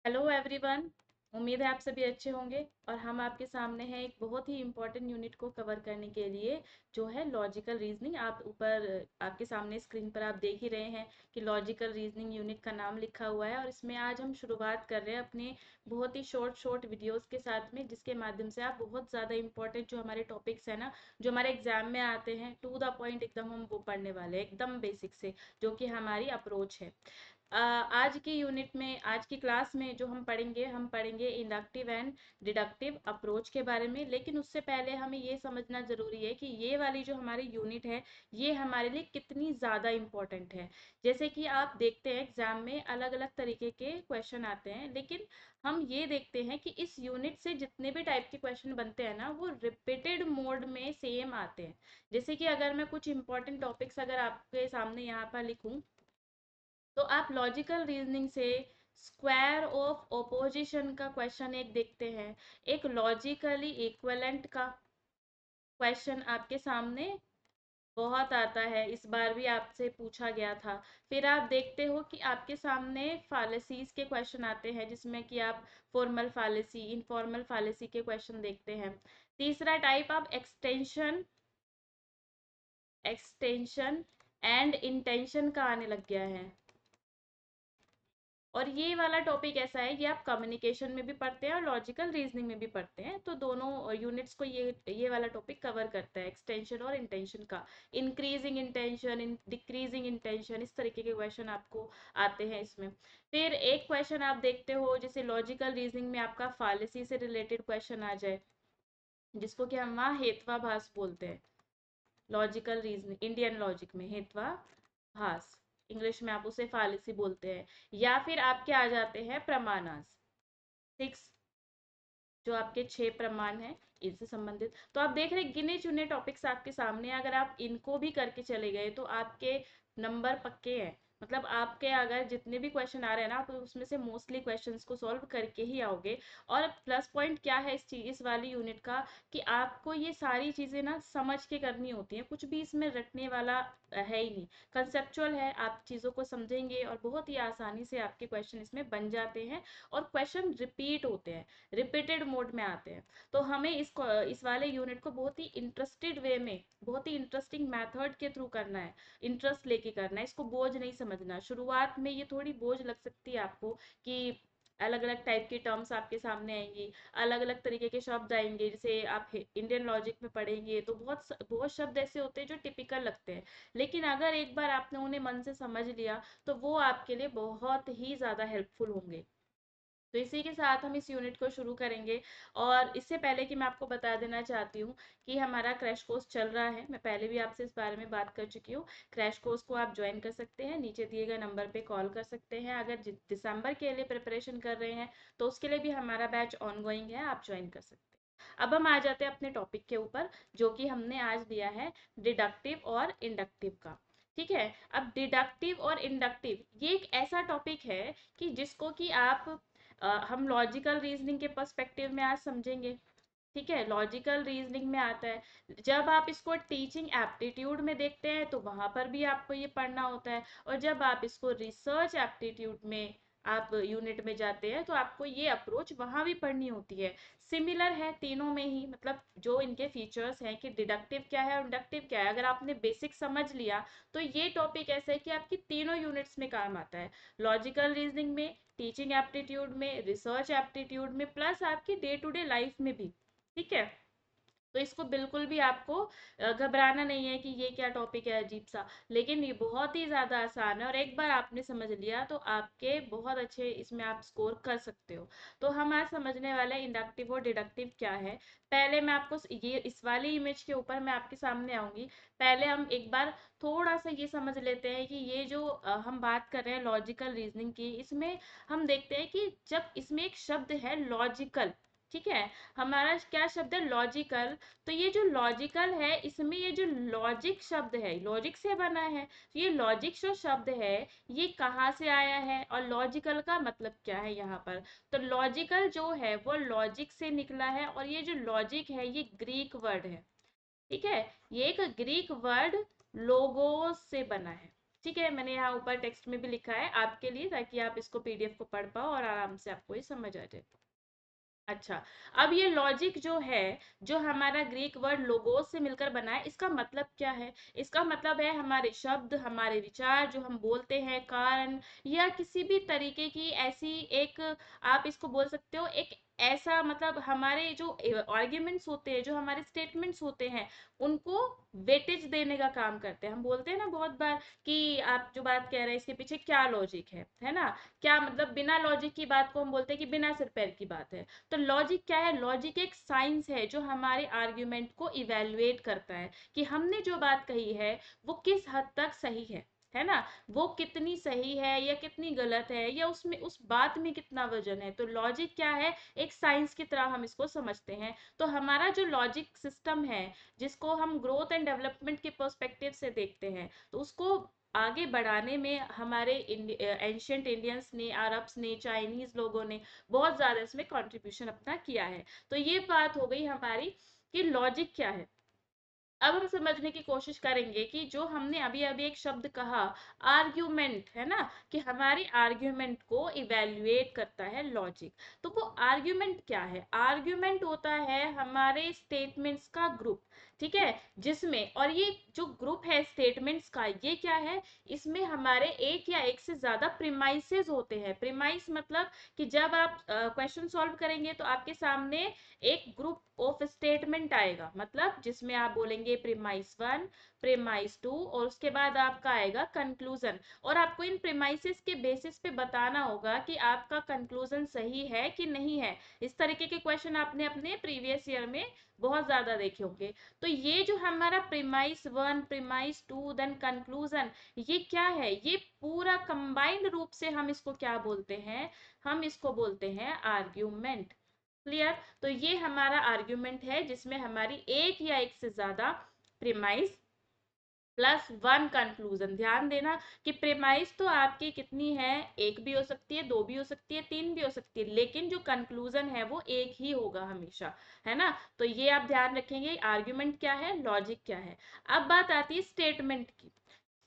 Hello everyone. उम्मीद है आप सभी अच्छे होंगे और हम आपके सामने हैं एक बहुत ही इम्पोर्टेंट यूनिट को कवर करने के लिए, जो है लॉजिकल रीजनिंग। आप ऊपर आपके सामने स्क्रीन पर आप देख ही रहे हैं कि लॉजिकल रीजनिंग यूनिट का नाम लिखा हुआ है। और इसमें आज हम शुरुआत कर रहे हैं अपने बहुत ही शॉर्ट शॉर्ट वीडियोस के साथ में, जिसके माध्यम से आप बहुत ज़्यादा इंपॉर्टेंट जो हमारे टॉपिक्स है ना, जो हमारे एग्जाम में आते हैं, टू द पॉइंट एकदम हम वो पढ़ने वाले हैं, एकदम बेसिक से, जो कि हमारी अप्रोच है। आज की यूनिट में, आज की क्लास में जो हम पढ़ेंगे इंडक्टिव एंड डिडक्टिव अप्रोच के बारे में। लेकिन उससे पहले हमें ये समझना ज़रूरी है कि ये वाली जो हमारी यूनिट है, ये हमारे लिए कितनी ज़्यादा इम्पोर्टेंट है। जैसे कि आप देखते हैं एग्जाम में अलग अलग तरीके के क्वेश्चन आते हैं, लेकिन हम ये देखते हैं कि इस यूनिट से जितने भी टाइप के क्वेश्चन बनते हैं ना, वो रिपीटेड मोड में सेम आते हैं। जैसे कि अगर मैं कुछ इंपॉर्टेंट टॉपिक्स अगर आपके सामने यहाँ पर लिखूं, तो आप लॉजिकल रीजनिंग से स्क्वायर ऑफ ओपोजिशन का क्वेश्चन एक देखते हैं, एक लॉजिकली इक्विवेलेंट का क्वेश्चन आपके सामने बहुत आता है, इस बार भी आपसे पूछा गया था। फिर आप देखते हो कि आपके सामने फालेसीज के क्वेश्चन आते हैं, जिसमें कि आप फॉर्मल फालेसी, इनफॉर्मल फालेसी के क्वेश्चन देखते हैं। तीसरा टाइप आप एक्सटेंशन एक्सटेंशन एंड इंटेंशन का आने लग गया है। और ये वाला टॉपिक ऐसा है कि आप कम्युनिकेशन में भी पढ़ते हैं और लॉजिकल रीजनिंग में भी पढ़ते हैं, तो दोनों यूनिट्स को ये वाला टॉपिक कवर करता है, एक्सटेंशन और इंटेंशन का। इंक्रीजिंग इंटेंशन, डिक्रीजिंग इंटेंशन, इस तरीके के क्वेश्चन आपको आते हैं इसमें। फिर एक क्वेश्चन आप देखते हो, जैसे लॉजिकल रीजनिंग में आपका फालेसी से रिलेटेड क्वेश्चन आ जाए, जिसको कि हम वहाँ हेत्वाभास बोलते हैं। लॉजिकल रीजनिंग इंडियन लॉजिक में हेत्वाभास, इंग्लिश में आप उसे फालिसी बोलते हैं। या फिर आपके आ जाते हैं प्रमाणास, 6, जो आपके 6 प्रमाण हैं, इनसे संबंधित। तो आप देख रहे गिने चुने टॉपिक्स आपके सामने, अगर आप इनको भी करके चले गए तो आपके नंबर पक्के हैं। मतलब आपके अगर जितने भी क्वेश्चन आ रहे हैं ना, आप उसमें से मोस्टली क्वेश्चंस को सॉल्व करके ही आओगे। और प्लस पॉइंट क्या है इस वाली यूनिट का, कि आपको ये सारी चीज़ें ना समझ के करनी होती हैं, कुछ भी इसमें रटने वाला है ही नहीं। कंसेप्चुअल है, आप चीज़ों को समझेंगे और बहुत ही आसानी से आपके क्वेश्चन इसमें बन जाते हैं। और क्वेश्चन रिपीट होते हैं, रिपीटेड मोड में आते हैं। तो हमें इस वाले यूनिट को बहुत ही इंटरेस्टेड वे में, बहुत ही इंटरेस्टिंग मेथड के थ्रू करना है, इंटरेस्ट लेके करना है, इसको बोझ नहीं समझना। शुरुआत में ये थोड़ी बोझ लग सकती है आपको, कि अलग अलग टाइप की टर्म्स आपके सामने आएंगी, अलग अलग तरीके के शब्द आएंगे। जैसे आप इंडियन लॉजिक में पढ़ेंगे तो बहुत बहुत शब्द ऐसे होते हैं जो टिपिकल लगते हैं, लेकिन अगर एक बार आपने उन्हें मन से समझ लिया तो वो आपके लिए बहुत ही ज़्यादा हेल्पफुल होंगे। तो इसी के साथ हम इस यूनिट को शुरू करेंगे। और इससे पहले कि मैं आपको बता देना चाहती हूँ कि हमारा क्रैश कोर्स चल रहा है, मैं पहले भी आपसे इस बारे में बात कर चुकी हूँ। क्रैश कोर्स को आप ज्वाइन कर सकते हैं, नीचे दिए गए नंबर पे कॉल कर सकते हैं। अगर दिसंबर के लिए प्रिपरेशन कर रहे हैं तो उसके लिए भी हमारा बैच ऑनगोइंग है, आप ज्वाइन कर सकते हैं। अब हम आ जाते हैं अपने टॉपिक के ऊपर, जो कि हमने आज लिया है डिडक्टिव और इंडक्टिव का। ठीक है, अब डिडक्टिव और इंडक्टिव ये एक ऐसा टॉपिक है कि जिसको कि आप हम लॉजिकल रीजनिंग के पर्सपेक्टिव में आज समझेंगे। ठीक है, लॉजिकल रीजनिंग में आता है। जब आप इसको टीचिंग एप्टीट्यूड में देखते हैं तो वहां पर भी आपको ये पढ़ना होता है, और जब आप इसको रिसर्च एप्टीट्यूड में आप यूनिट में जाते हैं तो आपको ये अप्रोच वहां भी पढ़नी होती है। सिमिलर है तीनों में ही, मतलब जो इनके फीचर्स हैं कि डिडक्टिव क्या है और इंडक्टिव क्या है, अगर आपने बेसिक समझ लिया तो ये टॉपिक ऐसा है कि आपकी तीनों यूनिट्स में काम आता है। लॉजिकल रीजनिंग में, टीचिंग एप्टीट्यूड में, रिसर्च एप्टीट्यूड में, प्लस आपकी डे टू डे लाइफ में भी। ठीक है, तो इसको बिल्कुल भी आपको घबराना नहीं है कि ये क्या टॉपिक है अजीब सा, लेकिन ये बहुत ही ज़्यादा आसान है, और एक बार आपने समझ लिया तो आपके बहुत अच्छे इसमें आप स्कोर कर सकते हो। तो हम आज समझने वाले हैं इंडक्टिव और डिडक्टिव क्या है। पहले मैं आपको ये इस वाली इमेज के ऊपर मैं आपके सामने आऊंगी। पहले हम एक बार थोड़ा सा ये समझ लेते हैं कि ये जो हम बात कर रहे हैं लॉजिकल रीजनिंग की, इसमें हम देखते हैं कि जब इसमें एक शब्द है लॉजिकल, ठीक है, हमारा क्या शब्द है लॉजिकल, तो ये जो लॉजिकल है इसमें ये जो लॉजिक शब्द है, लॉजिक से बना है। तो ये लॉजिक जो शब्द है ये कहाँ से आया है और लॉजिकल का मतलब क्या है यहाँ पर। तो लॉजिकल जो है वो लॉजिक से निकला है, और ये जो लॉजिक है ये ग्रीक वर्ड है। ठीक है, ये एक ग्रीक वर्ड लोगोस से बना है। ठीक है, मैंने यहाँ ऊपर टेक्स्ट में भी लिखा है आपके लिए, ताकि आप इसको पीडीएफ को पढ़ पाओ और आराम से आपको ये समझ आ जाए। अच्छा, अब ये लॉजिक जो है, जो हमारा ग्रीक वर्ड लोगोस से मिलकर बना है, इसका मतलब क्या है? इसका मतलब है हमारे शब्द, हमारे विचार जो हम बोलते हैं, कारण या किसी भी तरीके की ऐसी एक, आप इसको बोल सकते हो एक ऐसा, मतलब हमारे जो आर्ग्यूमेंट्स होते हैं, जो हमारे स्टेटमेंट्स होते हैं, उनको वेटेज देने का काम करते हैं। हम बोलते हैं ना बहुत बार कि आप जो बात कह रहे हैं इसके पीछे क्या लॉजिक है ना? क्या मतलब बिना लॉजिक की बात को हम बोलते हैं कि बिना सिर पैर की बात है। तो लॉजिक क्या है? लॉजिक एक साइंस है जो हमारे आर्ग्यूमेंट को इवेलुएट करता है कि हमने जो बात कही है वो किस हद तक सही है ना? वो कितनी सही है या कितनी गलत है, या उसमें उस बात में कितना वजन है। तो लॉजिक क्या है? एक साइंस की तरह हम इसको समझते हैं। तो हमारा जो लॉजिक सिस्टम है, जिसको हम ग्रोथ एंड डेवलपमेंट के पर्सपेक्टिव से देखते हैं, तो उसको आगे बढ़ाने में हमारे एंशियंट इंडियंस ने, अरब्स ने, चाइनीज लोगों ने बहुत ज्यादा इसमें कंट्रीब्यूशन अपना किया है। तो ये बात हो गई हमारी कि लॉजिक क्या है। अब हम समझने की कोशिश करेंगे कि जो हमने अभी अभी एक शब्द कहा, आर्ग्यूमेंट, है ना, कि हमारे आर्ग्यूमेंट को इवेल्युएट करता है लॉजिक। तो वो आर्ग्यूमेंट क्या है? आर्ग्यूमेंट होता है हमारे स्टेटमेंट्स का ग्रुप, ठीक है, जिसमें, और ये जो ग्रुप है स्टेटमेंट्स का, ये क्या है? इसमें हमारे एक या एक से ज्यादा प्रीमाइसेस होते हैं। प्रीमाइस मतलब कि जब आप क्वेश्चन सॉल्व करेंगे तो आपके सामने एक ग्रुप ऑफ स्टेटमेंट आएगा, मतलब जिसमें आप बोलेंगे प्रीमाइस वन, प्रीमाइस टू, और उसके बाद आपका आएगा कंक्लूजन। और आपको इन प्रीमाइसेस के बेसिस पे बताना होगा कि आपका कंक्लूजन सही है कि नहीं है। इस तरीके के क्वेश्चन आपने अपने प्रीवियस ईयर में बहुत ज्यादा देखे होंगे। तो ये जो हमारा premise one, premise two, then conclusion, ये क्या है? ये पूरा कंबाइंड रूप से हम इसको क्या बोलते हैं? हम इसको बोलते हैं आर्ग्यूमेंट। क्लियर? तो ये हमारा आर्ग्यूमेंट है जिसमें हमारी एक या एक से ज्यादा प्रीमाइस प्लस वन कंक्लूजन। ध्यान देना कि प्रीमाइस तो आपकी कितनी है? एक भी हो सकती है, दो भी हो सकती है, तीन भी हो सकती है, लेकिन जो कंक्लूजन है वो एक ही होगा हमेशा, है ना? तो ये आप ध्यान रखेंगे, आर्ग्यूमेंट क्या है, लॉजिक क्या है। अब बात आती है स्टेटमेंट की।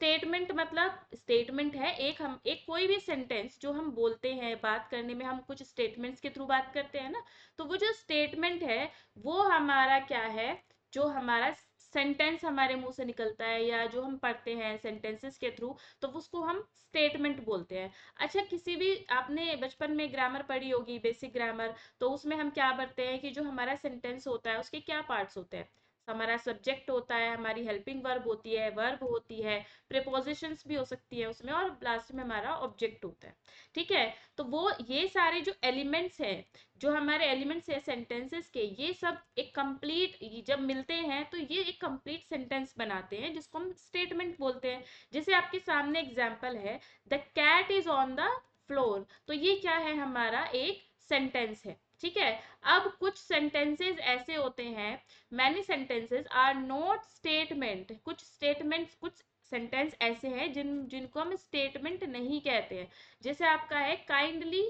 स्टेटमेंट मतलब, स्टेटमेंट है एक, हम एक कोई भी सेंटेंस जो हम बोलते हैं, बात करने में हम कुछ स्टेटमेंट्स के थ्रू बात करते हैं ना, तो वो जो स्टेटमेंट है वो हमारा क्या है? जो हमारा सेंटेंस हमारे मुंह से निकलता है या जो हम पढ़ते हैं सेंटेंसेस के थ्रू, तो उसको हम स्टेटमेंट बोलते हैं। अच्छा, किसी भी, आपने बचपन में ग्रामर पढ़ी होगी, बेसिक ग्रामर, तो उसमें हम क्या पढ़ते हैं कि जो हमारा सेंटेंस होता है उसके क्या पार्ट्स होते हैं? हमारा सब्जेक्ट होता है, हमारी हेल्पिंग वर्ब होती है, वर्ब होती है, प्रीपोजिशंस भी हो सकती है उसमें, और लास्ट में हमारा ऑब्जेक्ट होता है। ठीक है? तो वो ये सारे जो एलिमेंट्स हैं, जो हमारे एलिमेंट्स है सेंटेंसेस के, ये सब एक कंप्लीट जब मिलते हैं तो ये एक कंप्लीट सेंटेंस बनाते हैं, जिसको हम स्टेटमेंट बोलते हैं। जैसे आपके सामने एग्जांपल है, the cat is on the floor, तो ये क्या है? हमारा एक सेंटेंस है। ठीक है? अब कुछ सेंटेंसेस ऐसे होते हैं, many sentences are not statement, कुछ स्टेटमेंट्स, कुछ सेंटेंस ऐसे हैं जिनको हम स्टेटमेंट नहीं कहते हैं। जैसे आपका है kindly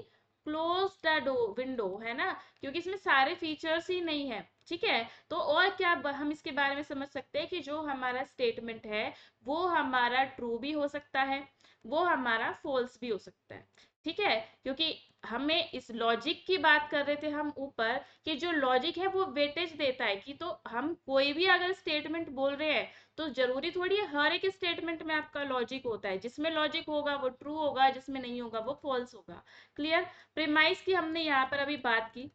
close the door, window, है ना, क्योंकि इसमें सारे फीचर्स ही नहीं है। ठीक है? तो और क्या हम इसके बारे में समझ सकते हैं कि जो हमारा स्टेटमेंट है वो हमारा ट्रू भी हो सकता है, वो हमारा फॉल्स भी हो सकता है। ठीक है? क्योंकि हमें इस लॉजिक की बात कर रहे थे हम ऊपर, कि जो लॉजिक है वो वेटेज देता है, कि तो हम कोई भी अगर स्टेटमेंट बोल रहे हैं तो जरूरी थोड़ी है हर एक स्टेटमेंट में आपका लॉजिक होता है। जिसमें लॉजिक होगा वो ट्रू होगा, जिसमें नहीं होगा वो फॉल्स होगा। क्लियर? प्रीमाइस की हमने यहाँ पर अभी बात की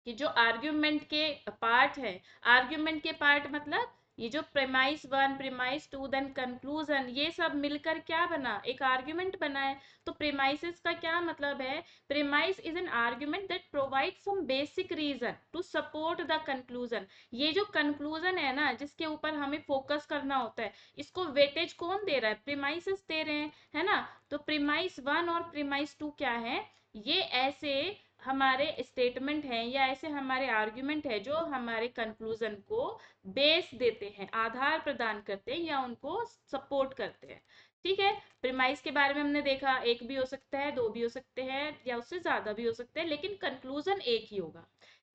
कि जो आर्ग्यूमेंट के पार्ट है, आर्ग्यूमेंट के पार्ट मतलब ये जो premise one, premise two, then conclusion, ये सब मिलकर क्या बना? एक आर्ग्यूमेंट बना है। तो प्रेमाइसेस का क्या मतलब है? Premise is an argument that provide some basic reason to support the conclusion. ये जो कंक्लूजन है ना, जिसके ऊपर हमें फोकस करना होता है, इसको वेटेज कौन दे रहा है? प्रेमाइसेस दे रहे हैं, है ना? तो प्रेमाइस वन और प्रेमाइस टू क्या है? ये ऐसे हमारे स्टेटमेंट हैं या ऐसे हमारे आर्ग्यूमेंट है जो हमारे कंक्लूजन को बेस देते हैं, आधार प्रदान करते हैं या उनको सपोर्ट करते हैं। ठीक है? प्रीमाइस के बारे में हमने देखा, एक भी हो सकता है, दो भी हो सकते हैं, या उससे ज्यादा भी हो सकते हैं, लेकिन कंक्लूजन एक ही होगा।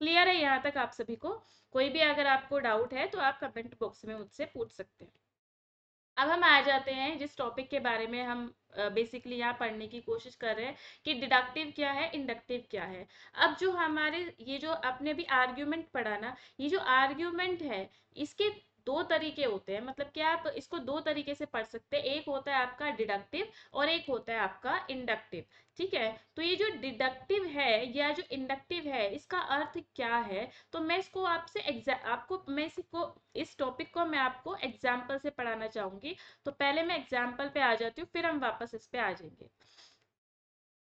क्लियर है यहाँ तक आप सभी को? कोई भी अगर आपको डाउट है तो आप कमेंट बॉक्स में मुझसे पूछ सकते हैं। अब हम आ जाते हैं जिस टॉपिक के बारे में हम बेसिकली यहाँ पढ़ने की कोशिश कर रहे हैं कि डिडक्टिव क्या है, इंडक्टिव क्या है। अब जो हमारे ये जो आपने अभी आर्ग्यूमेंट पढ़ा ना, ये जो आर्ग्यूमेंट है इसके दो तरीके होते हैं, मतलब कि आप इसको दो तरीके से पढ़ सकते हैं। एक होता है आपका डिडक्टिव और एक होता है आपका इंडक्टिव। ठीक है, तो ये जो डिडक्टिव है या जो इंडक्टिव है इसका अर्थ क्या है, तो मैं इसको आपसे आपको मैं इसको इस टॉपिक को मैं आपको एग्जाम्पल से पढ़ाना चाहूंगी। तो पहले मैं एग्जाम्पल पे आ जाती हूँ, फिर हम वापस इस पे आ जाएंगे।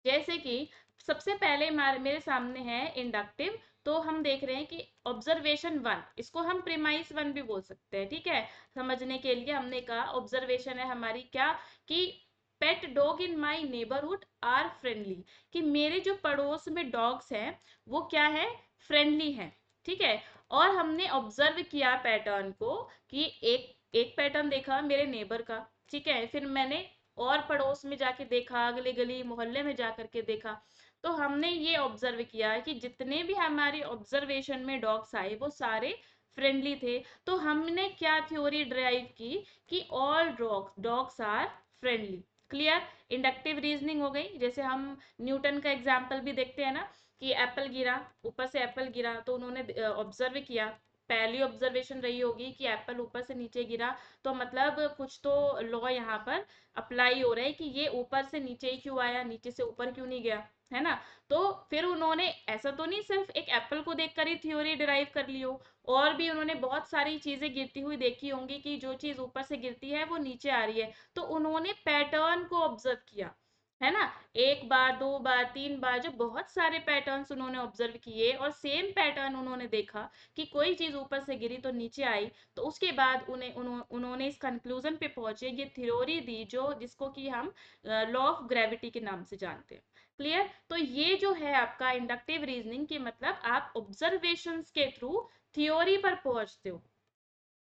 जैसे कि सबसे पहले मेरे सामने है इंडक्टिव। तो हम देख रहे हैं कि ऑब्जर्वेशन वन, इसको हम प्रीमाइस वन भी बोल सकते हैं। ठीक है, समझने के लिए हमने कहा ऑब्जर्वेशन है हमारी क्या, कि pet dog in my neighbourhood are friendly, कि मेरे जो पड़ोस में डॉग्स हैं वो क्या है, फ्रेंडली हैं। ठीक है, और हमने ऑब्जर्व किया पैटर्न को, कि एक एक पैटर्न देखा मेरे नेबर का। ठीक है, फिर मैंने और पड़ोस में जाके देखा, अगले गली मोहल्ले में जा करके देखा। तो हमने ये ऑब्जर्व किया कि जितने भी हमारी ऑब्जर्वेशन में डॉग्स आए वो सारे फ्रेंडली थे। तो हमने क्या थ्योरी ड्राइव की, कि all dogs dogs are friendly. Clear, inductive reasoning हो गई। जैसे हम न्यूटन का एग्जाम्पल भी देखते हैं ना, कि एप्पल गिरा, ऊपर से एप्पल गिरा, तो उन्होंने ऑब्जर्व किया, पहली ऑब्जर्वेशन रही होगी कि एप्पल ऊपर से नीचे गिरा, तो मतलब कुछ तो लॉ यहाँ पर अप्लाई हो रहा है कि ये ऊपर से नीचे ही क्यों आया, नीचे से ऊपर क्यों नहीं गया, है ना। तो फिर उन्होंने ऐसा तो नहीं सिर्फ एक एप्पल को देखकर ही थ्योरी डिराइव कर ली हो, और भी उन्होंने बहुत सारी चीजें गिरती हुई देखी होंगी कि जो चीज ऊपर से गिरती है वो नीचे आ रही है। तो उन्होंने पैटर्न को ऑब्जर्व किया, है ना। एक बार, दो बार, तीन बार, जो बहुत सारे पैटर्न्स उन्होंने ऑब्जर्व किए और सेम पैटर्न उन्होंने देखा कि कोई चीज ऊपर से गिरी तो नीचे आई। तो उसके बाद उन्होंने इस कंक्लूजन पे पहुंचे, ये थ्योरी दी जो जिसको कि हम लॉ ऑफ ग्रेविटी के नाम से जानते हैं। क्लियर, तो ये जो है आपका इंडक्टिव रीजनिंग, की मतलब आप ऑब्जर्वेशंस के थ्रू थ्योरी पर पहुंचते हो,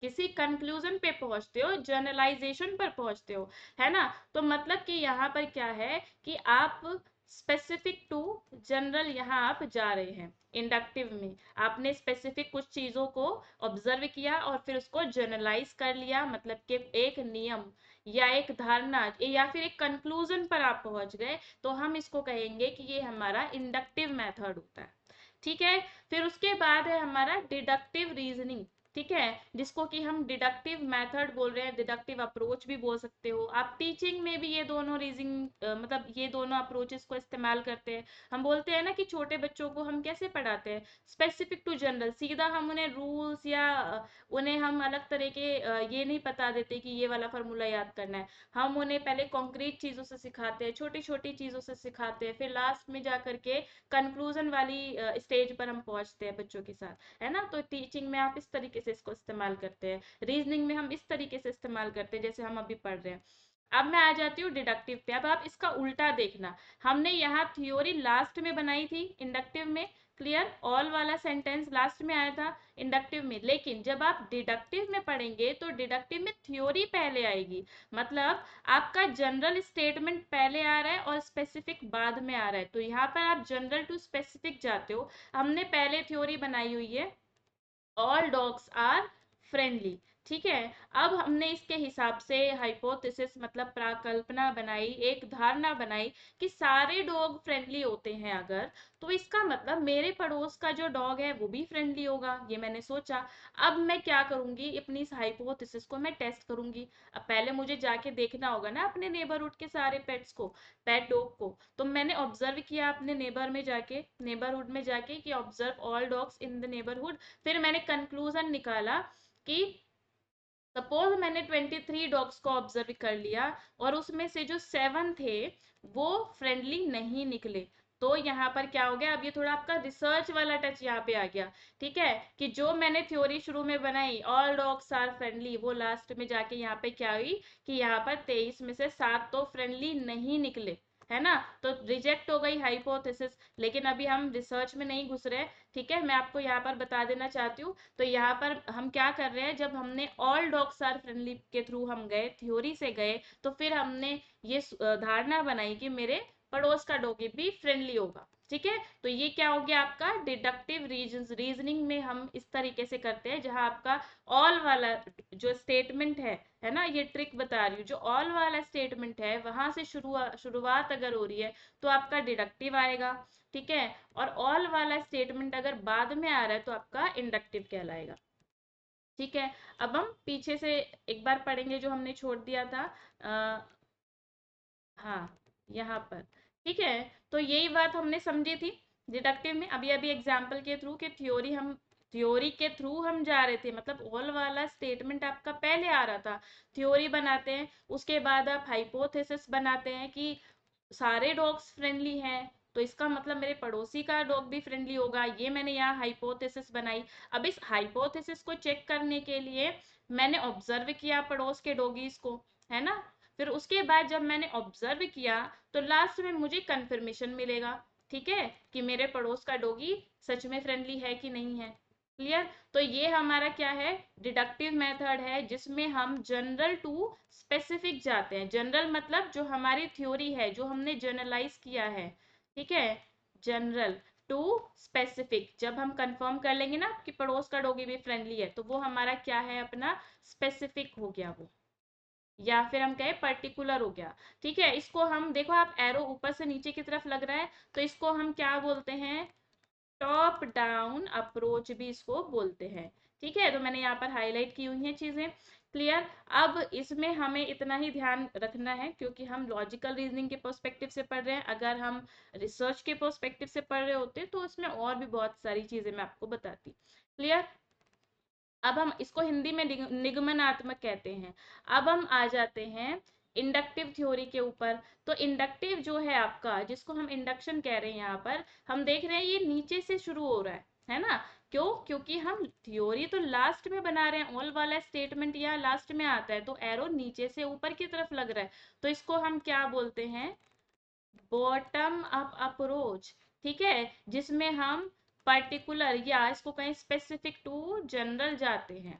किसी कंक्लूजन पे पहुंचते हो, जनरलाइजेशन पर पहुंचते हो, है ना। तो मतलब कि यहाँ पर क्या है, कि आप स्पेसिफिक टू जनरल यहाँ आप जा रहे हैं। इंडक्टिव में आपने स्पेसिफिक कुछ चीजों को ऑब्जर्व किया और फिर उसको जनरलाइज कर लिया, मतलब कि एक नियम या एक धारणा या फिर एक कंक्लूजन पर आप पहुंच गए, तो हम इसको कहेंगे कि ये हमारा इंडक्टिव मेथड होता है। ठीक है, फिर उसके बाद है हमारा डिडक्टिव रीजनिंग। ठीक है, जिसको कि हम डिडक्टिव मेथड बोल रहे हैं, डिडक्टिव अप्रोच भी बोल सकते हो आप। टीचिंग में भी ये दोनों रीजनिंग मतलब ये दोनों अप्रोचेस को इस्तेमाल करते हैं। हम बोलते हैं ना कि छोटे बच्चों को हम कैसे पढ़ाते हैं, स्पेसिफिक टू जनरल, सीधा हम उन्हें रूल्स या उन्हें हम अलग तरह के ये नहीं बता देते कि ये वाला फार्मूला याद करना है। हम उन्हें पहले कॉन्क्रीट चीजों से सिखाते हैं, छोटी छोटी चीजों से सिखाते हैं, फिर लास्ट में जा करके कंक्लूजन वाली स्टेज पर हम पहुंचते हैं बच्चों के साथ, है ना। तो टीचिंग में आप इस तरीके से इसको इस्तेमाल करते हैं, रीजनिंग में हम इस तरीके से इस्तेमाल करते हैं जैसे हम अभी पढ़ रहे हैं। अब मैं आ जाती हूँ डिडक्टिव पे। अब आप इसका उल्टा देखना, हमने यहाँ थ्योरी लास्ट में बनाई थी इंडक्टिव में। क्लियर, ऑल वाला सेंटेंस लास्ट में आया था इंडक्टिव में, लेकिन जब आप डिडक्टिव में पढ़ेंगे तो डिडक्टिव में थ्योरी पहले आएगी। मतलब आपका जनरल स्टेटमेंट पहले आ रहा है और स्पेसिफिक बाद में आ रहा है, तो यहाँ पर आप जनरल टू स्पेसिफिक जाते हो। हमने पहले थ्योरी बनाई हुई है ऑल डॉग्स आर फ्रेंडली। ठीक है, अब हमने इसके हिसाब से हाइपोथेसिस मतलब प्राकल्पना बनाई, एक धारणा बनाई कि सारे डॉग फ्रेंडली होते हैं अगर, तो इसका मतलब मेरे पड़ोस का जो डॉग है वो भी फ्रेंडली होगा, ये मैंने सोचा। अब मैं क्या करूंगी, अपनी इस हाइपोथेसिस को मैं टेस्ट करूंगी। अब पहले मुझे जाके देखना होगा ना अपने नेबरहुड के सारे पेट्स को, पेट डॉग को। तो मैंने ऑब्जर्व किया अपने नेबरहुड में जाके कि observe all dogs in the neighbourhood. फिर मैंने कंक्लूजन निकाला कि सपोज मैंने 23 डॉग्स को ऑब्जर्व कर लिया और उसमें से जो 7 थे वो फ्रेंडली नहीं निकले। तो यहाँ पर क्या हो गया, अब ये थोड़ा आपका रिसर्च वाला टच यहाँ पे आ गया। ठीक है, कि जो मैंने थ्योरी शुरू में बनाई ऑल डॉग्स आर फ्रेंडली, वो लास्ट में जाके यहाँ पे क्या हुई, कि यहाँ पर 23 में से 7 तो फ्रेंडली नहीं निकले, है ना। तो रिजेक्ट हो गई हाइपोथेसिस। लेकिन अभी हम रिसर्च में नहीं घुस रहे। ठीक है, मैं आपको यहाँ पर बता देना चाहती हूँ। तो यहाँ पर हम क्या कर रहे हैं, जब हमने ऑल डॉग्स आर फ्रेंडली के थ्रू हम गए, थ्योरी से गए, तो फिर हमने ये धारणा बनाई कि मेरे पड़ोस का डॉगी भी फ्रेंडली होगा। ठीक है, तो ये क्या हो गया आपका डिडक्टिव रीजनिंग में हम इस तरीके से करते हैं, जहां आपका ऑल वाला जो स्टेटमेंट है ना, ये ट्रिक बता रही हूँ, जो ऑल वाला स्टेटमेंट है वहां से शुरुआत अगर हो रही है तो आपका डिडक्टिव आएगा। ठीक है, और ऑल वाला स्टेटमेंट अगर बाद में आ रहा है तो आपका इंडक्टिव कहलाएगा। ठीक है, अब हम पीछे से एक बार पढ़ेंगे जो हमने छोड़ दिया था। हाँ, यहाँ पर। ठीक है, तो यही बात हमने समझी थी डिडक्टिव में, अभी अभी एग्जाम्पल के थ्रू कि थ्योरी के थ्रू हम जा रहे थे, मतलब ऑल वाला स्टेटमेंट आपका पहले आ रहा था, थ्योरी बनाते हैं, उसके बाद आप हाइपोथेसिस बनाते हैं कि सारे डॉग्स फ्रेंडली हैं, तो इसका मतलब मेरे पड़ोसी का डॉग भी फ्रेंडली होगा, ये मैंने यहाँ हाइपोथेसिस बनाई। अब इस हाइपोथेसिस को चेक करने के लिए मैंने ऑब्जर्व किया पड़ोस के डॉगीज को, है ना, फिर उसके बाद जब मैंने ऑब्जर्व किया तो लास्ट में मुझे कंफर्मेशन मिलेगा, ठीक है, कि मेरे पड़ोस का डॉगी सच में फ्रेंडली है कि नहीं है। क्लियर, तो ये हमारा क्या है डिडक्टिव मेथड है, जिसमें हम जनरल टू स्पेसिफिक जाते हैं। जनरल मतलब जो हमारी थ्योरी है, जो हमने जनरलाइज किया है, ठीक है, जनरल टू स्पेसिफिक, जब हम कंफर्म कर लेंगे ना कि पड़ोस का डॉगी भी फ्रेंडली है, तो वो हमारा क्या है अपना स्पेसिफिक हो गया वो, या फिर हम कहें पर्टिकुलर हो गया। ठीक है, इसको हम देखो, आप एरो ऊपर से नीचे की तरफ लग रहा है, तो इसको हम क्या बोलते हैं, टॉप डाउन अप्रोच भी इसको बोलते हैं। ठीक है, तो मैंने यहाँ पर हाईलाइट की हुई हैं चीजें। क्लियर, अब इसमें हमें इतना ही ध्यान रखना है, क्योंकि हम लॉजिकल रीजनिंग के पर्सपेक्टिव से पढ़ रहे हैं, अगर हम रिसर्च के पर्सपेक्टिव से पढ़ रहे होते तो उसमें और भी बहुत सारी चीजें मैं आपको बताती। क्लियर, अब हम इसको हिंदी में निगमनात्मक कहते हैं। अब हम आ जाते हैं इंडक्टिव थ्योरी के ऊपर। तो इंडक्टिव जो है आपका, जिसको हम इंडक्शन कह रहे हैं, यहाँ पर हम देख रहे हैं ये नीचे से शुरू हो रहा है ना, क्यों, क्योंकि हम थ्योरी तो लास्ट में बना रहे हैं, ऑल वाला स्टेटमेंट यहाँ लास्ट में आता है, तो एरो नीचे से ऊपर की तरफ लग रहा है, तो इसको हम क्या बोलते हैं, बॉटम अप अप्रोच। ठीक है, जिसमें हम पर्टिकुलर या इसको कहीं स्पेसिफिक टू जनरल जाते हैं।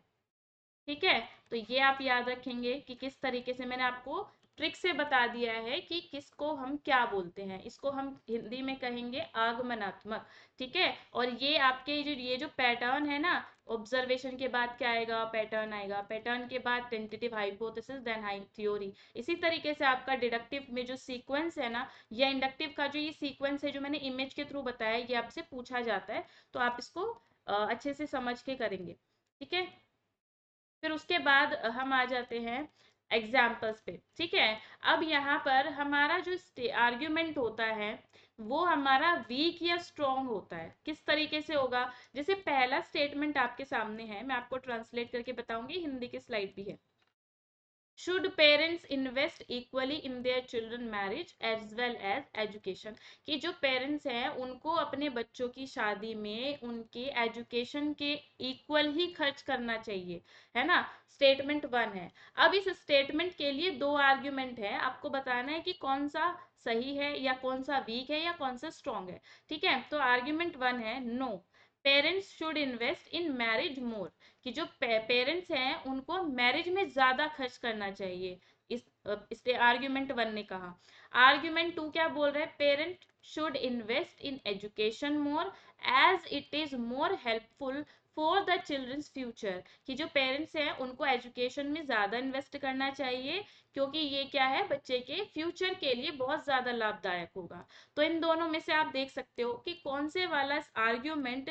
ठीक है, तो ये आप याद रखेंगे कि किस तरीके से मैंने आपको ट्रिक से बता दिया है कि किसको हम क्या बोलते हैं, इसको हम हिंदी में कहेंगे आगमनात्मक। ठीक है, और ये आपके ये जो पैटर्न है ना, ऑब्जर्वेशन के बाद क्या आएगा, पैटर्न आएगा, पैटर्न के बाद tentative hypothesis then high theory, इसी तरीके से आपका डिडक्टिव में जो सीक्वेंस है ना, या इंडक्टिव का जो ये सीक्वेंस है जो मैंने इमेज के थ्रू बताया, ये आपसे पूछा जाता है, तो आप इसको अच्छे से समझ के करेंगे। ठीक है, फिर उसके बाद हम आ जाते हैं एग्जाम्पल्स पे। ठीक है, अब यहाँ पर हमारा जो आर्ग्यूमेंट होता है वो हमारा वीक या स्ट्रॉन्ग होता है, किस तरीके से होगा, जैसे पहला स्टेटमेंट आपके सामने है, मैं आपको ट्रांसलेट करके बताऊंगी, हिंदी की स्लाइड भी है। Should parents invest equally in their children marriage as well as education, कि जो पेरेंट्स हैं उनको अपने बच्चों की शादी में उनके एजुकेशन के इक्वल ही खर्च करना चाहिए, है ना, स्टेटमेंट वन है। अब इस स्टेटमेंट के लिए दो आर्ग्यूमेंट है, आपको बताना है कि कौन सा सही है या कौन सा वीक है या कौन सा स्ट्रॉन्ग है। ठीक है, तो आर्ग्यूमेंट वन है, no parents should invest in marriage more, कि जो पेरेंट्स हैं उनको मैरिज में ज्यादा खर्च करना चाहिए, इस आर्ग्यूमेंट वन ने कहा। आर्ग्यूमेंट टू क्या बोल रहे हैं, parent should invest in education more as it is more helpful for the children's future, कि जो पेरेंट्स हैं उनको एजुकेशन में ज्यादा इन्वेस्ट करना चाहिए, क्योंकि ये क्या है बच्चे के फ्यूचर के लिए बहुत ज्यादा लाभदायक होगा। तो इन दोनों में से आप देख सकते हो कि कौन से वाला आर्ग्यूमेंट,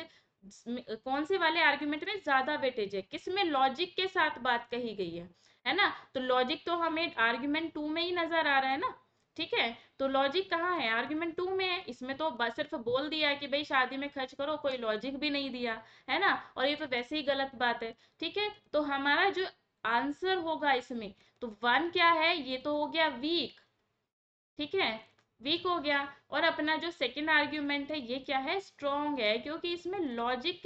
कौन से वाले आर्ग्यूमेंट में ज्यादा वेटेज है, किसमें लॉजिक के साथ बात कही गई है ना, तो लॉजिक तो हमें आर्ग्यूमेंट टू में ही नजर आ रहा है ना। ठीक है, तो लॉजिक कहाँ है, आर्ग्यूमेंट टू में है, इसमें तो बस सिर्फ बोल दिया है कि भाई शादी में खर्च करो, कोई लॉजिक भी नहीं दिया, है ना, और ये तो वैसे ही गलत बात है। ठीक है, तो हमारा जो आंसर होगा इसमें, तो वन क्या है, ये तो हो गया वीक। ठीक है, वीक हो गया, और अपना जो सेकंड आर्ग्यूमेंट है ये क्या है, स्ट्रॉन्ग है, क्योंकि इसमें लॉजिक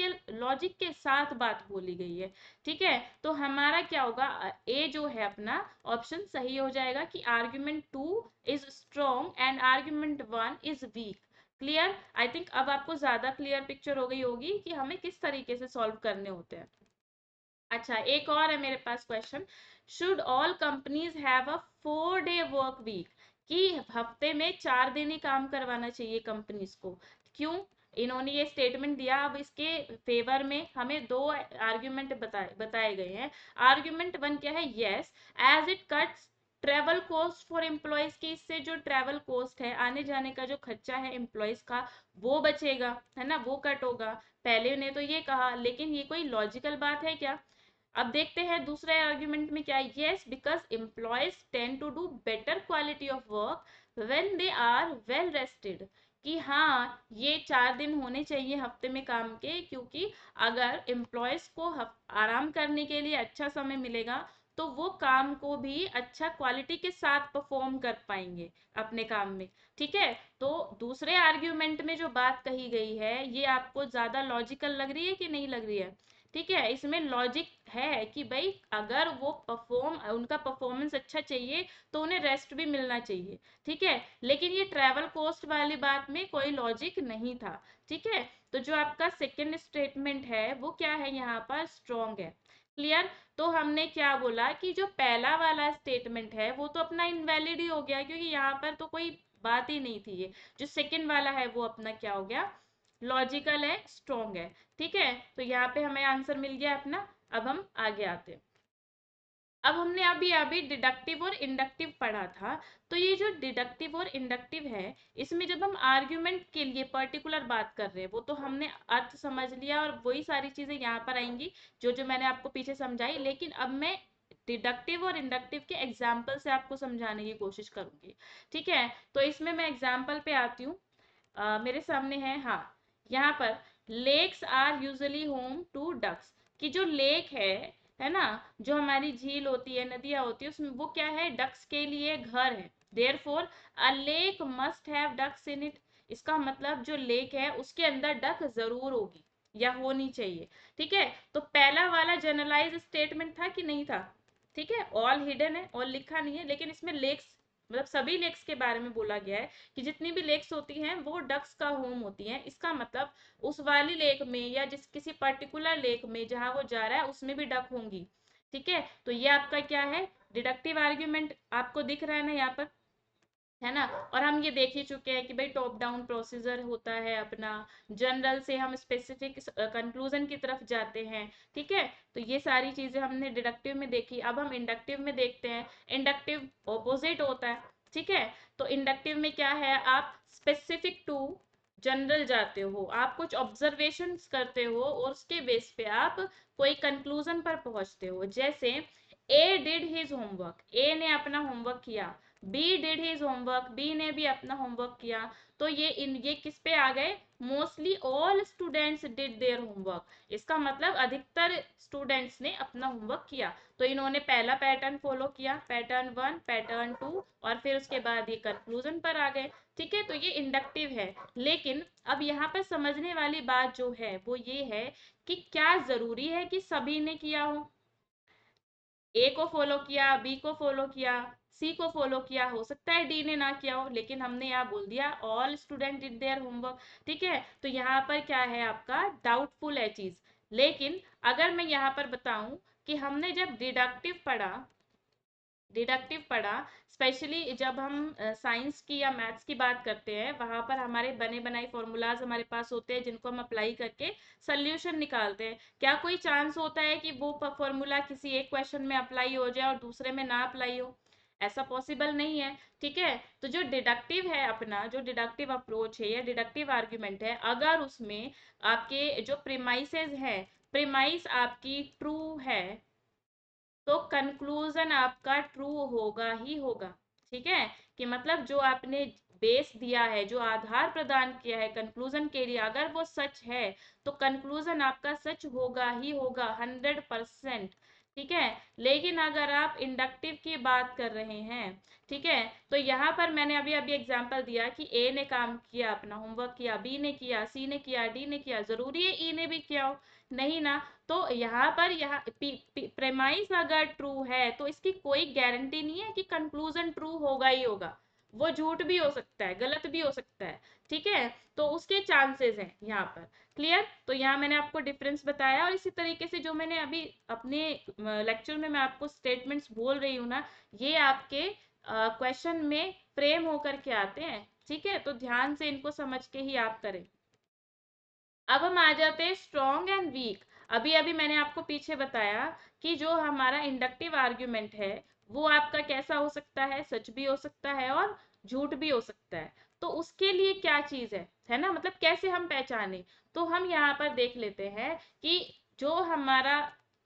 के साथ बात बोली गई है। ठीक है, तो हमारा क्या होगा, ए जो है अपना ऑप्शन सही हो जाएगा कि argument two is strong and argument one is weak. Clear, I think अब आपको ज्यादा क्लियर पिक्चर हो गई होगी कि हमें किस तरीके से सॉल्व करने होते हैं। अच्छा, एक और है मेरे पास question, should all companies have a 4 day work week, कि हफ्ते में 4 दिन ही काम करवाना चाहिए कंपनीज को। क्यों? इन्होंने ये स्टेटमेंट दिया। अब इसके फेवर में हमें दो आर्ग्यूमेंट बताए गए हैं। आर्ग्यूमेंट वन क्या है? Yes, as it cuts travel cost for employees, की इससे जो ट्रेवल कॉस्ट है, आने जाने का जो खर्चा है एम्प्लॉयज का, वो बचेगा, है ना, वो कट होगा। पहले ने तो ये कहा, लेकिन ये कोई लॉजिकल बात है क्या? अब देखते हैं दूसरे आर्ग्यूमेंट में क्या है। Yes, because employees tend to do better quality of work when they are well rested, कि हाँ, ये 4 दिन होने चाहिए हफ्ते में काम के, क्योंकि अगर एम्प्लॉयज को आराम करने के लिए अच्छा समय मिलेगा तो वो काम को भी अच्छा क्वालिटी के साथ परफॉर्म कर पाएंगे अपने काम में। ठीक है, तो दूसरे आर्ग्यूमेंट में जो बात कही गई है, ये आपको ज्यादा लॉजिकल लग रही है कि नहीं लग रही है? ठीक है, इसमें लॉजिक है कि भाई अगर वो उनका परफॉर्मेंस अच्छा चाहिए तो उन्हें रेस्ट भी मिलना चाहिए। ठीक है, लेकिन ये ट्रैवल कॉस्ट वाली बात में कोई लॉजिक नहीं था। ठीक है, तो जो आपका सेकंड स्टेटमेंट है वो क्या है, यहाँ पर स्ट्रॉन्ग है। क्लियर? तो हमने क्या बोला कि जो पहला वाला स्टेटमेंट है वो तो अपना इनवैलिड ही हो गया, क्योंकि यहाँ पर तो कोई बात ही नहीं थी। ये जो सेकंड वाला है वो अपना क्या हो गया? लॉजिकल है, स्ट्रॉन्ग है। ठीक है, तो यहाँ पे हमें आंसर मिल गया अपना। अब हम आगे आते हैं। अब हमने अभी अभी डिडक्टिव और इंडक्टिव पढ़ा था। तो ये जो डिडक्टिव और इंडक्टिव है, इसमें जब हम आर्ग्यूमेंट के लिए पर्टिकुलर बात कर रहे हैं, वो तो हमने अर्थ समझ लिया, और वही सारी चीजें यहाँ पर आएंगी जो जो मैंने आपको पीछे समझाई। लेकिन अब मैं डिडक्टिव और इंडक्टिव के एग्जाम्पल से आपको समझाने की कोशिश करूंगी। ठीक है, तो इसमें मैं एग्जाम्पल पे आती हूँ। मेरे सामने है, हाँ, यहाँ पर lakes are usually home to ducks, कि जो लेक है ना, जो हमारी झील होती है, नदियां होती है, उसमें वो क्या है? डक्स के लिए घर है। Therefore a lake must have ducks in it, इसका मतलब जो लेक है उसके अंदर डक जरूर होगी या होनी चाहिए। ठीक है, तो पहला वाला जनरलाइज स्टेटमेंट था कि नहीं था? ठीक है, ऑल हिडन है, ऑल लिखा नहीं है, लेकिन इसमें लेक्स मतलब सभी लेक्स के बारे में बोला गया है कि जितनी भी लेक्स होती हैं वो डक्स का होम होती हैं। इसका मतलब उस वाली लेक में या जिस किसी पर्टिकुलर लेक में जहां वो जा रहा है उसमें भी डक होंगी। ठीक है, तो ये आपका क्या है? डिडक्टिव आर्ग्यूमेंट आपको दिख रहा है ना यहाँ पर, है ना। और हम ये देख ही चुके हैं कि भाई टॉप डाउन प्रोसीजर होता है अपना, जनरल से हम स्पेसिफिक कंक्लूजन की तरफ जाते हैं। ठीक है, तो ये सारी चीजें हमने डिडक्टिव में देखी। अब हम इंडक्टिव में देखते हैं। इंडक्टिव ऑपोजिट होता है। ठीक है, तो इंडक्टिव में क्या है? आप स्पेसिफिक टू जनरल जाते हो, आप कुछ ऑब्जर्वेशंस करते हो और उसके बेस पे आप कोई कंक्लूजन पर पहुंचते हो। जैसे A did his homework, A ने अपना होमवर्क किया। B did his homework, B ने भी अपना होमवर्क किया। तो ये किस पे आ गए? Mostly all students did their homework, इसका मतलब अधिकतर स्टूडेंट्स ने अपना होमवर्क किया। तो इन्होंने पहला पैटर्न फॉलो किया, पैटर्न वन, पैटर्न टू, और फिर उसके बाद ये कंक्लूजन पर आ गए। ठीक है, तो ये इंडक्टिव है। लेकिन अब यहाँ पर समझने वाली बात जो है वो ये है कि क्या जरूरी है कि सभी ने किया हो? ए को फॉलो किया, बी को फॉलो किया, सी को फॉलो किया, हो सकता है डी ने ना किया हो, लेकिन हमने यहाँ बोल दिया all student did their homework. ठीक है, तो यहाँ पर क्या है आपका? डाउटफुल है चीज। लेकिन अगर मैं यहाँ पर बताऊं कि हमने जब डिडक्टिव पढ़ा, स्पेशली जब हम साइंस की या मैथ्स की बात करते हैं, वहां पर हमारे बने बनाए फॉर्मूलाज हमारे पास होते हैं जिनको हम अप्लाई करके सोल्यूशन निकालते हैं। क्या कोई चांस होता है कि वो फॉर्मूला किसी एक क्वेश्चन में अप्लाई हो जाए और दूसरे में ना अप्लाई हो? ऐसा पॉसिबल नहीं है। ठीक है, तो जो डिडक्टिव है अपना, जो डिडक्टिव अप्रोच है या डिडक्टिव आर्ग्यूमेंट है, अगर उसमें आपके जो प्रीमाइसेस है, प्रीमाइस आपकी ट्रू है, तो कंक्लूजन आपका ट्रू होगा ही होगा। ठीक है, कि मतलब जो आपने बेस दिया है, जो आधार प्रदान किया है कंक्लूजन के लिए, अगर वो सच है तो कंक्लूजन आपका सच होगा ही होगा, 100%। ठीक है, लेकिन अगर आप इंडक्टिव की बात कर रहे हैं, ठीक है, तो यहाँ पर मैंने अभी अभी एग्जांपल दिया कि ए ने काम किया, अपना होमवर्क किया, बी ने किया, सी ने किया, डी ने किया, जरूरी है ई ने भी किया हो? नहीं ना। तो यहाँ पर यहाँ प्रेमाइस अगर ट्रू है तो इसकी कोई गारंटी नहीं है कि कंक्लूजन ट्रू होगा ही होगा। वो झूठ भी हो सकता है, गलत भी हो सकता है। ठीक है, तो उसके चांसेस हैं यहाँ पर। क्लियर? तो यहाँ मैंने आपको डिफरेंस बताया, और इसी तरीके से जो मैंने अभी अपने लेक्चर में मैं आपको स्टेटमेंट्स बोल रही हूँ ना, ये आपके क्वेश्चन में फ्रेम होकर के आते हैं। ठीक है, तो ध्यान से इनको समझ के ही आप करें। अब हम आ जाते हैं स्ट्रॉन्ग एंड वीक। अभी अभी मैंने आपको पीछे बताया कि जो हमारा इंडक्टिव आर्ग्यूमेंट है वो आपका कैसा हो सकता है, सच भी हो सकता है और झूठ भी हो सकता है। तो उसके लिए क्या चीज है ना, मतलब कैसे हम पहचाने। तो हम यहाँ पर देख लेते हैं कि जो हमारा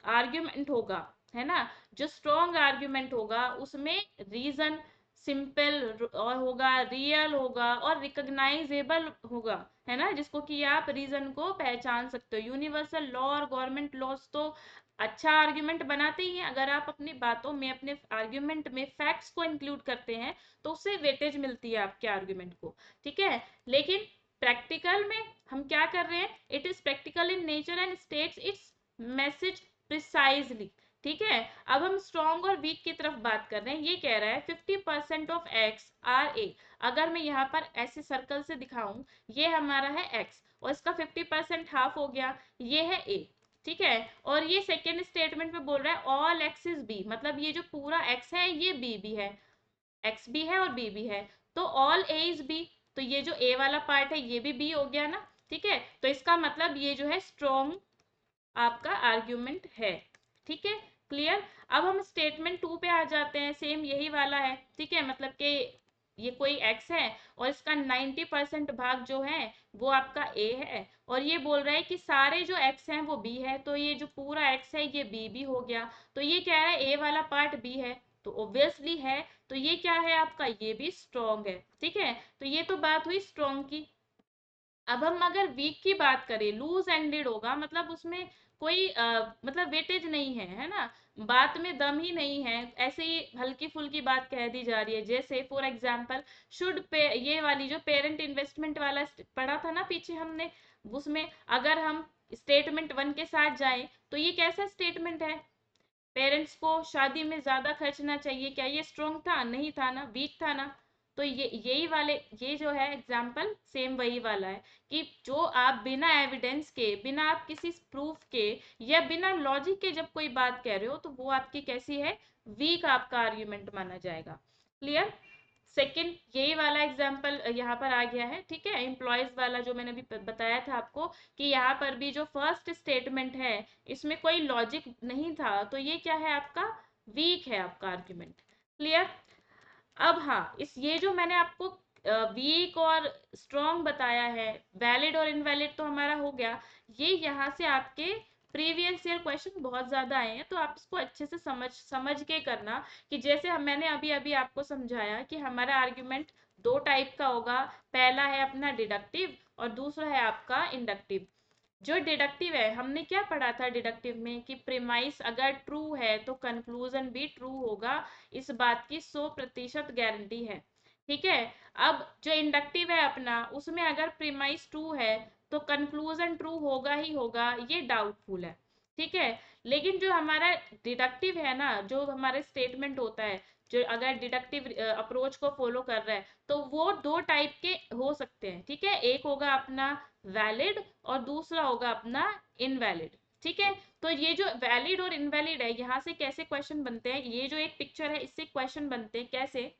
आर्ग्यूमेंट होगा, है ना, जो स्ट्रॉन्ग आर्ग्यूमेंट होगा उसमें रीजन सिंपल और होगा, रियल होगा और रिकॉग्नाइजेबल होगा, है ना, जिसको कि आप रीजन को पहचान सकते हो। यूनिवर्सल लॉ और गवर्नमेंट लॉज तो अच्छा आर्ग्यूमेंट बनाते ही हैं। अगर आप अपनी बातों में, अपने आर्ग्यूमेंट में फैक्ट्स को इंक्लूड करते हैं तो उससे वेटेज मिलती है आपके आर्ग्यूमेंट को। ठीक है, लेकिन प्रैक्टिकल में हम क्या कर रहे हैं, it is practical in nature and states it's message precisely. ठीक है, अब हम स्ट्रॉन्ग और वीक की तरफ बात कर रहे हैं। ये कह रहा है 50% ऑफ एक्स आर ए। अगर मैं यहाँ पर ऐसे सर्कल से दिखाऊं, ये हमारा है एक्स और इसका 50% हाफ हो गया, ये है ए। ठीक है, और ये सेकेंड स्टेटमेंट में बोल रहा है ऑल एक्स इज बी, मतलब ये जो पूरा एक्स है ये बी भी है, एक्स भी है और बी भी है। तो ऑल ए इज बी, तो ये जो ए वाला पार्ट है ये भी बी हो गया ना। ठीक है, तो इसका मतलब ये जो है स्ट्रॉन्ग आपका आर्ग्यूमेंट है। ठीक है, क्लियर। अब हम स्टेटमेंट 2 पे आ जाते हैं, सेम यही वाला है। ठीक है, मतलब कि ये कोई x है और इसका 90% भाग जो है वो आपका a है, और ये बोल रहा है कि सारे जो x हैं वो b है, तो ये जो पूरा x है ये b भी हो गया। तो ये कह रहा है a वाला पार्ट b है, तो ऑब्वियसली है, तो ये क्या है आपका, ये भी स्ट्रॉन्ग है। ठीक है, तो ये तो बात हुई स्ट्रॉन्ग की। अब हम अगर वीक की बात करें, लूज एंडेड होगा, मतलब उसमें कोई मतलब वेटेज नहीं है ना, बात में दम ही नहीं है, ऐसे ही हल्की फुल्की बात कह दी जा रही है। जैसे फॉर एग्जांपल शुड पे, ये वाली जो पेरेंट इन्वेस्टमेंट वाला पढ़ा था ना पीछे हमने, उसमें अगर हम स्टेटमेंट 1 के साथ जाएं तो ये कैसा स्टेटमेंट है, पेरेंट्स को शादी में ज्यादा खर्चना चाहिए, क्या ये स्ट्रॉन्ग था, नहीं था ना, वीक था ना। तो ये यही वाले, ये जो है एग्जाम्पल सेम वही वाला है कि जो आप बिना एविडेंस के, बिना आप किसी प्रूफ के या बिना लॉजिक के जब कोई बात कह रहे हो तो वो आपकी कैसी है, वीक आपका आर्ग्यूमेंट माना जाएगा। क्लियर। सेकंड यही वाला एग्जाम्पल यहाँ पर आ गया है। ठीक है, एम्प्लॉयज वाला जो मैंने अभी बताया था आपको कि यहाँ पर भी जो फर्स्ट स्टेटमेंट है इसमें कोई लॉजिक नहीं था, तो ये क्या है आपका, वीक है आपका आर्ग्यूमेंट। क्लियर। अब हाँ, इस ये जो मैंने आपको वीक और स्ट्रॉन्ग बताया है, वैलिड और इनवैलिड तो हमारा हो गया। ये यहाँ से आपके प्रीवियस ईयर क्वेश्चन बहुत ज्यादा आए हैं, तो आप इसको अच्छे से समझ समझ के करना कि जैसे मैंने अभी अभी आपको समझाया कि हमारा आर्ग्यूमेंट दो टाइप का होगा। पहला है अपना डिडक्टिव और दूसरा है आपका इंडक्टिव। जो डिडक्टिव है, हमने क्या पढ़ा था डिडक्टिव में कि प्रीमाइस अगर ट्रू है तो कंक्लूजन भी ट्रू होगा, इस बात की 100% गारंटी है। ठीक है, अब जो इंडक्टिव है अपना, उसमें अगर प्रीमाइस ट्रू है तो कंक्लूजन ट्रू होगा ही होगा, ये डाउटफुल है। ठीक है, लेकिन जो हमारा डिडक्टिव है ना, जो हमारा स्टेटमेंट होता है, जो अगर डिडक्टिव अप्रोच को फॉलो कर रहा है तो वो दो टाइप के हो सकते हैं। ठीक है, एक होगा अपना वैलिड और दूसरा होगा अपना इनवैलिड। ठीक है, तो ये जो वैलिड और इनवैलिड है, यहाँ से कैसे क्वेश्चन बनते हैं, ये जो एक पिक्चर है इससे क्वेश्चन बनते हैं कैसे।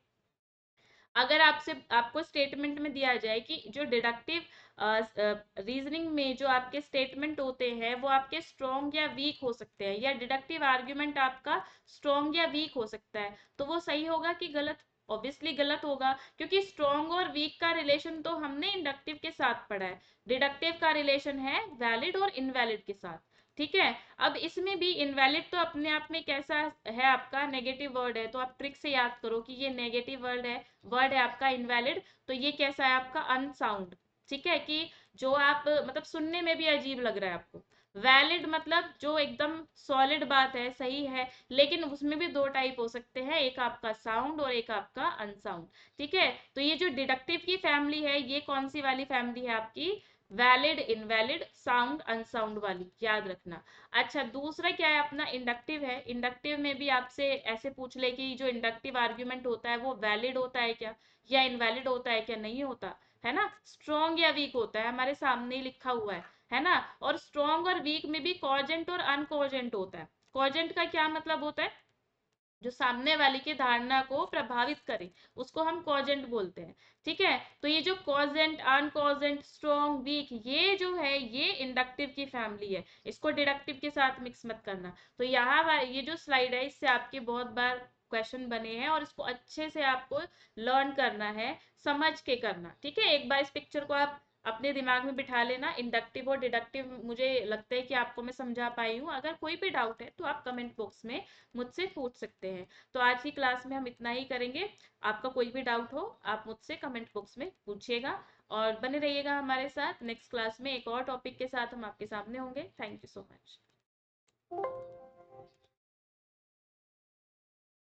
अगर आपसे आपको स्टेटमेंट में दिया जाए कि जो डिडक्टिव रीजनिंग में जो आपके स्टेटमेंट होते हैं वो आपके स्ट्रॉन्ग या वीक हो सकते हैं, या डिडक्टिव आर्ग्यूमेंट आपका स्ट्रॉन्ग या वीक हो सकता है, तो वो सही होगा कि गलत। ऑब्वियसली गलत होगा, क्योंकि स्ट्रॉन्ग और वीक का रिलेशन तो हमने इंडक्टिव के साथ पढ़ा है, डिडक्टिव का रिलेशन है वैलिड और इनवैलिड के साथ। ठीक है, अब इसमें भी इनवैलिड तो अपने आप में कैसा है आपका, नेगेटिव वर्ड है, तो आप ट्रिक से याद करो कि ये नेगेटिव वर्ड है आपका इनवैलिड, तो ये कैसा है आपका अनसाउंड। ठीक है, कि जो आप मतलब सुनने में भी अजीब लग रहा है आपको। वैलिड मतलब जो एकदम सॉलिड बात है, सही है, लेकिन उसमें भी दो टाइप हो सकते हैं, एक आपका साउंड और एक आपका अनसाउंड। ठीक है, तो ये जो डिडक्टिव की फैमिली है ये कौन सी वाली फैमिली है आपकी, वैलिड इनवैलिड साउंड अनसाउंड वाली, याद रखना। अच्छा, दूसरा क्या है अपना इंडक्टिव है। इंडक्टिव में भी आपसे ऐसे पूछ ले कि जो इंडक्टिव आर्ग्यूमेंट होता है वो वैलिड होता है क्या, या इनवैलिड होता है क्या, नहीं होता है ना, स्ट्रॉन्ग या वीक होता है, हमारे सामने ही लिखा हुआ है ना। और स्ट्रॉन्ग और वीक में भी कॉजेंट और अनकॉजेंट होता है। कॉजेंट का क्या मतलब होता है, जो सामने वाले की धारणा को प्रभावित करे, उसको हम कॉजेंट बोलते हैं। ठीक है, तो ये जो कॉजेंट, अनकॉजेंट, स्ट्रॉन्ग, वीक, ये जो है ये इंडक्टिव की फैमिली है, इसको डिडक्टिव के साथ मिक्स मत करना। तो यहाँ ये जो स्लाइड है इससे आपके बहुत बार क्वेश्चन बने हैं और इसको अच्छे से आपको लर्न करना है, समझ के करना। ठीक है, एक बार इस पिक्चर को आप अपने दिमाग में बिठा लेना। इंडक्टिव और डिडक्टिव मुझे लगता है कि आपको मैं समझा पाई हूँ। अगर कोई भी डाउट है तो आप कमेंट बॉक्स में मुझसे पूछ सकते हैं। तो आज की क्लास में हम इतना ही करेंगे। आपका कोई भी डाउट हो आप मुझसे कमेंट बॉक्स में पूछिएगा, और बने रहिएगा हमारे साथ। नेक्स्ट क्लास में एक और टॉपिक के साथ हम आपके सामने होंगे। Thank you so much.